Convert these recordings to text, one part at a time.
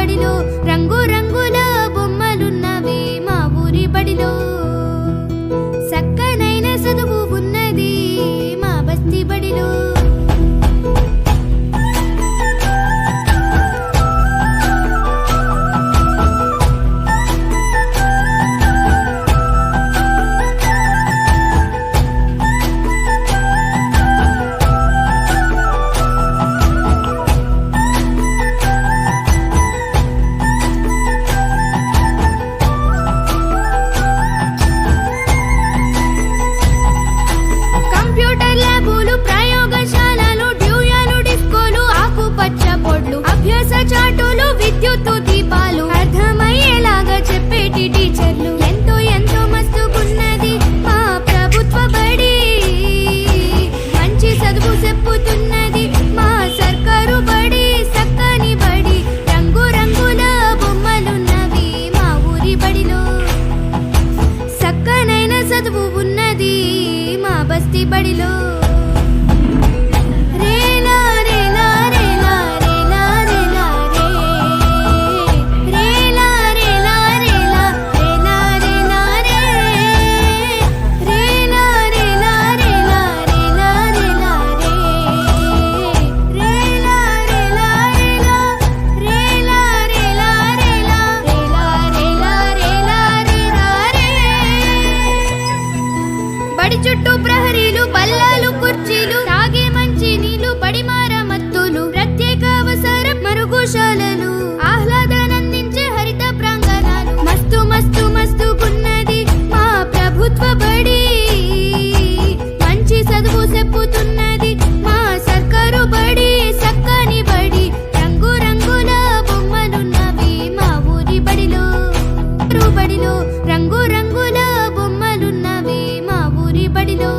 బడిలో రంగు రంగుల బొమ్మలున్నవి మా ఊరి బడిలో సక్కనైన చదువు ఉన్నది మా బస్తీ బడిలో చాటులు విద్యుత్తు దీపాలు అర్థమయ్యేలాగా చెప్పేటి టీచర్లు ఎంతో ఎంతో మస్తుకున్నది మా ప్రభుత్వ బడి మంచి చదువు చెప్పుతున్నది మా సర్కారు బడి సక్కని బడి రంగు రంగుల బొమ్మలున్నవి మా ఊరి బడిలో సక్కనైన చదువు ఉన్నది మా బస్తీ బడిలో బడి చుట్టూ ప్రహరీలు బల్లాలు కుర్చీలు తాగే మంచి నీళ్లు బడి మరమ్మతులు ప్రత్యేక అవసరం మరుగుశాలలు ఆహ్లాదానందించే హరిత ప్రాంగణాలు మస్తు మస్తు మస్తుకున్నది మా ప్రభుత్వ బడి మంచి చదువు చెప్పుతున్నది మా సర్కారు బడి సక్కని బడి రంగు రంగుల బొమ్మలున్నవి మా ఊరి బడిలో బడిలో రంగు రంగుల బొమ్మలున్నవి మా ఊరి బడిలో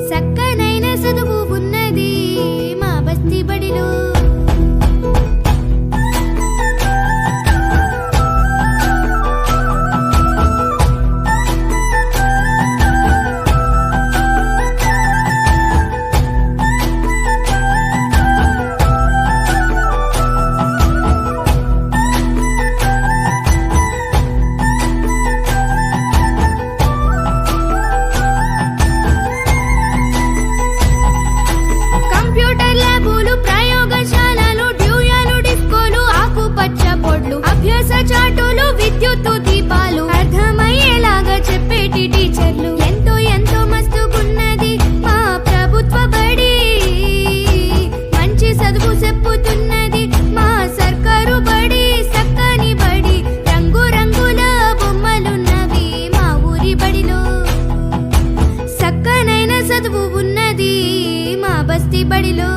సక్కనైన చదువు ఉన్నది మా బస్తీ బడిలో చాటులు విద్యుత్తు దీపాలు అర్థమయ్యేలాగా చెప్పేటి టీచర్లు ఎంతో ఎంతో మస్తుకున్నది మా ప్రభుత్వ బడి మంచి చదువు చెప్పుతున్నది మా సర్కారు బడి సక్కని బడి రంగు రంగుల బొమ్మలున్నవి మా ఊరి బడిలో సక్కనైన చదువు ఉన్నది మా బస్తీ బడిలో